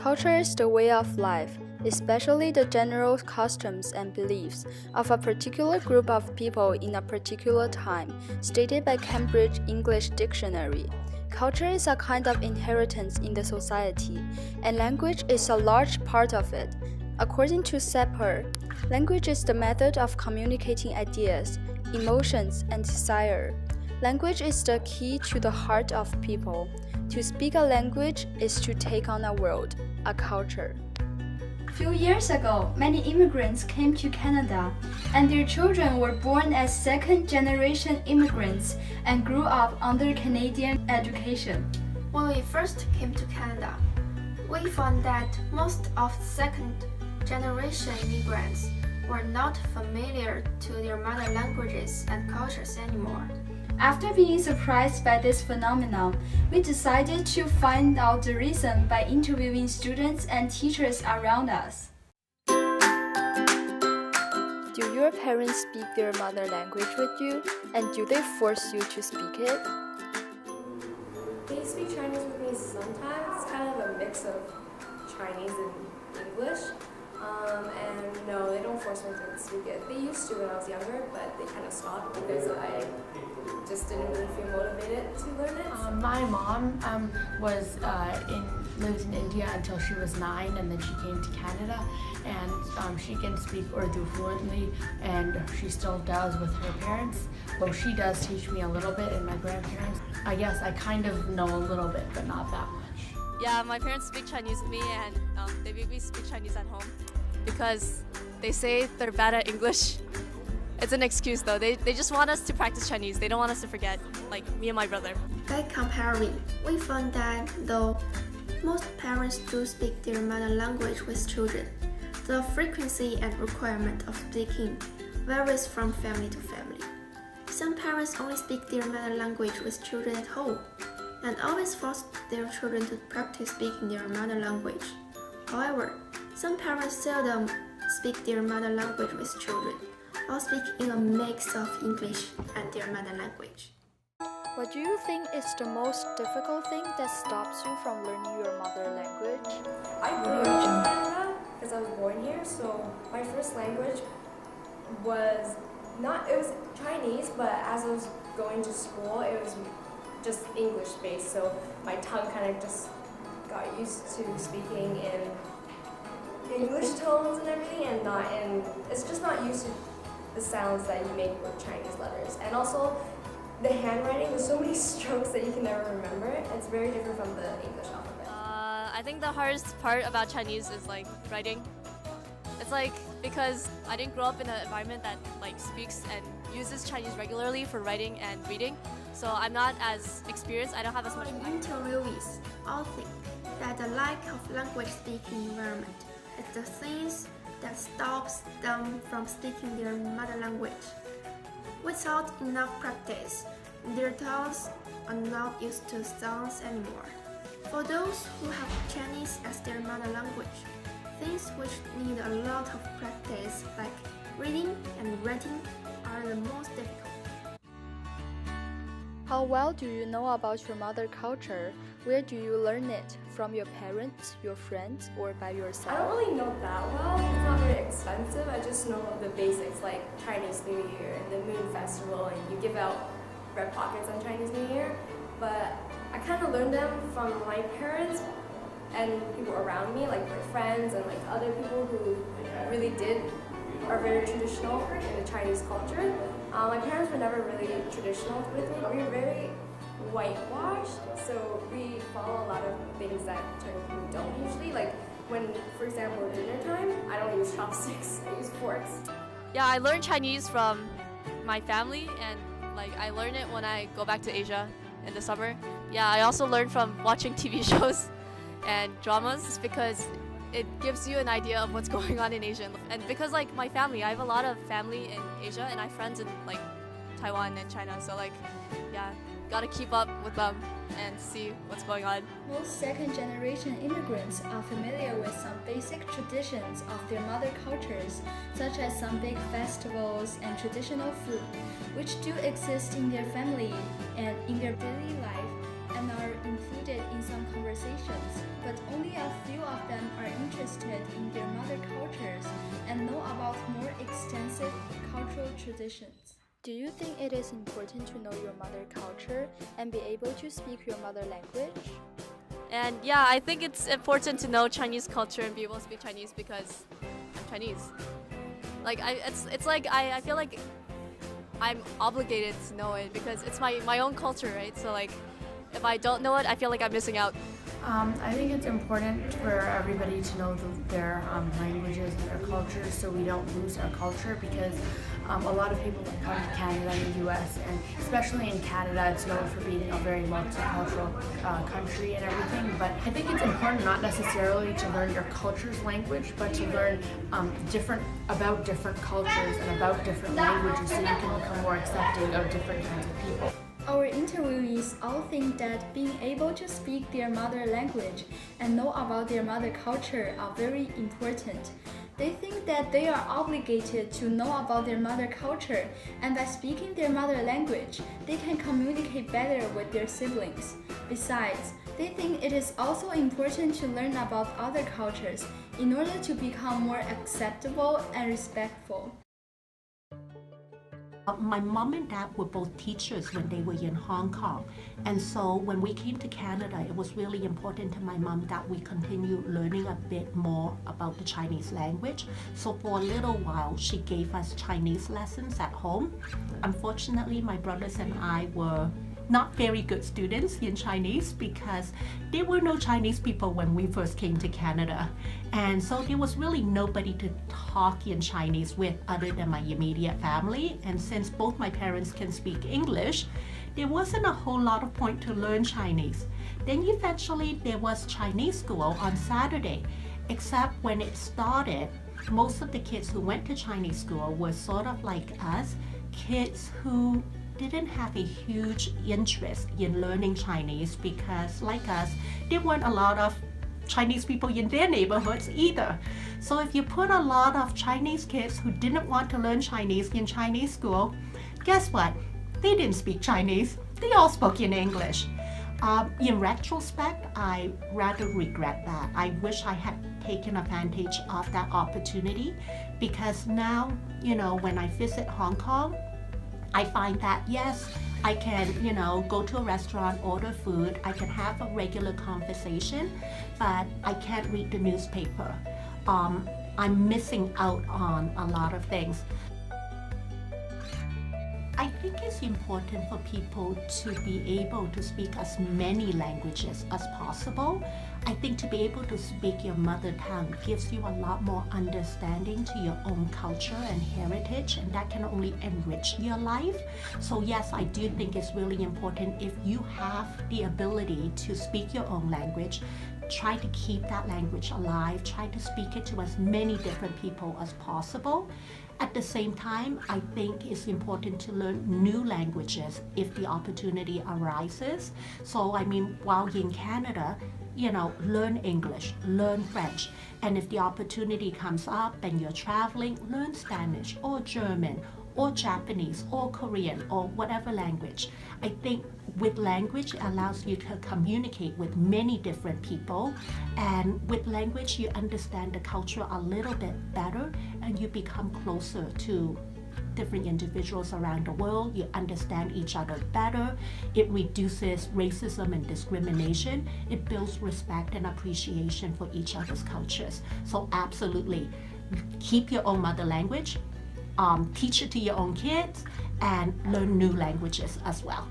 Culture is the way of life, especially the general customs and beliefs of a particular group of people in a particular time, stated by Cambridge English Dictionary. Culture is a kind of inheritance in the society, and language is a large part of it. According to Sepper, language is the method of communicating ideas, emotions, and desire. Language is the key to the heart of people. To speak a language is to take on a world, a culture. Few years ago, many immigrants came to Canada, and their children were born as second-generation immigrants and grew up under Canadian education. When we first came to Canada, we found that most of second-generation immigrants were not familiar to their mother languages and cultures anymore. After being surprised by this phenomenon, we decided to find out the reason by interviewing students and teachers around us. Do your parents speak their mother language with you, and do they force you to speak it? They speak Chinese with me sometimes. It's kind of a mix of Chinese and English. And no, they don't force me to speak it. They used to when I was younger, but they kind of stopped because I just didn't really feel motivated to learn it. My mom lived in India until she was 9, and then she came to Canada, and she can speak Urdu fluently, and she still does with her parents. Well, she does teach me a little bit, and my grandparents. I guess I kind of know a little bit, but not that much. Yeah, my parents speak Chinese with me, and they make me speak Chinese at home because they say they're bad at English. It's an excuse though. They just want us to practice Chinese. They don't want us to forget, like me and my brother. By comparing, we found that though most parents do speak their mother language with children, the frequency and requirement of speaking varies from family to family. Some parents only speak their mother language with children at home, and always force their children to practice speaking their mother language. However, some parents seldom speak their mother language with children, or speak in a mix of English and their mother language. What do you think is the most difficult thing that stops you from learning your mother language? I grew up in Canada because I was born here, so my first language was it was Chinese, but as I was going to school, it was just English based, so my tongue kind of just got used to speaking in English tones and everything, and it's just not used to the sounds that you make with Chinese letters. And also, the handwriting, there's so many strokes that you can never remember. It's very different from the English alphabet. I think the hardest part about Chinese is like writing. It's like because I didn't grow up in an environment that like speaks and uses Chinese regularly for writing and reading, so I'm not as experienced. I don't have as much. Interviewees all think that the lack of language speaking environment is the things that stops them from speaking their mother language. Without enough practice, their tongues are not used to sounds anymore. For those who have Chinese as their mother language, things which need a lot of practice like reading and writing are the most difficult. How well do you know about your mother culture? Where do you learn it? From your parents, your friends, or by yourself? I don't really know that well. It's not very expensive. I just know the basics like Chinese New Year and the Moon Festival, and you give out red pockets on Chinese New Year. But I kind of learned them from my parents and people around me, like my friends and like other people who really are very traditional in the Chinese culture. My parents were never really traditional with me. We were very whitewashed, so we follow a lot of things that Chinese people don't usually. Like when, for example, dinner time, I don't use chopsticks, I use forks. Yeah, I learned Chinese from my family, and like I learn it when I go back to Asia in the summer. Yeah, I also learned from watching TV shows and dramas because it gives you an idea of what's going on in Asia. And because like my family, I have a lot of family in Asia, and I have friends in like Taiwan and China, so like yeah, gotta keep up with them and see what's going on. Most second-generation immigrants are familiar with some basic traditions of their mother cultures, such as some big festivals and traditional food, which do exist in their family and in their daily life and are included in some conversations. but only a few of them are interested in their mother cultures and know about more extensive cultural traditions. Do you think it is important to know your mother culture and be able to speak your mother language? And yeah, I think it's important to know Chinese culture and be able to speak Chinese because I'm Chinese. Like I feel like I'm obligated to know it because it's my own culture, right? So like if I don't know it, I feel like I'm missing out. I think it's important for everybody to know their languages and their cultures so we don't lose our culture because a lot of people that come to Canada and the US, and especially in Canada, it's known for being a very multicultural country and everything. But I think it's important not necessarily to learn your culture's language, but to learn about different cultures and about different languages so you can become more accepting of different kinds of people. Our interviewees all think that being able to speak their mother language and know about their mother culture are very important. They think that they are obligated to know about their mother culture, and by speaking their mother language, they can communicate better with their siblings. Besides, they think it is also important to learn about other cultures in order to become more acceptable and respectful. My mom and dad were both teachers when they were in Hong Kong, and so when we came to Canada, it was really important to my mom that we continue learning a bit more about the Chinese language. So for a little while, she gave us Chinese lessons at home. Unfortunately, my brothers and I were not very good students in Chinese because there were no Chinese people when we first came to Canada. And so there was really nobody to talk in Chinese with other than my immediate family. And since both my parents can speak English, there wasn't a whole lot of point to learn Chinese. Then eventually there was Chinese school on Saturday, except when it started, most of the kids who went to Chinese school were sort of like us, kids who didn't have a huge interest in learning Chinese because, like us, there weren't a lot of Chinese people in their neighborhoods either. So if you put a lot of Chinese kids who didn't want to learn Chinese in Chinese school, guess what? They didn't speak Chinese. They all spoke in English. In retrospect, I rather regret that. I wish I had taken advantage of that opportunity because now, when I visit Hong Kong, I find that yes, I can, go to a restaurant, order food, I can have a regular conversation, but I can't read the newspaper. I'm missing out on a lot of things. I think it's important for people to be able to speak as many languages as possible. I think to be able to speak your mother tongue gives you a lot more understanding to your own culture and heritage, and that can only enrich your life. So yes, I do think it's really important if you have the ability to speak your own language, try to keep that language alive, try to speak it to as many different people as possible. At the same time, I think it's important to learn new languages if the opportunity arises. So while in Canada, learn English, learn French, and if the opportunity comes up and you're traveling, learn Spanish or German or Japanese or Korean or whatever language. I think with language, it allows you to communicate with many different people, and with language, you understand the culture a little bit better and you become closer to different individuals around the world. You understand each other better. It reduces racism and discrimination. It builds respect and appreciation for each other's cultures. So absolutely, keep your own mother language, teach it to your own kids, and learn new languages as well.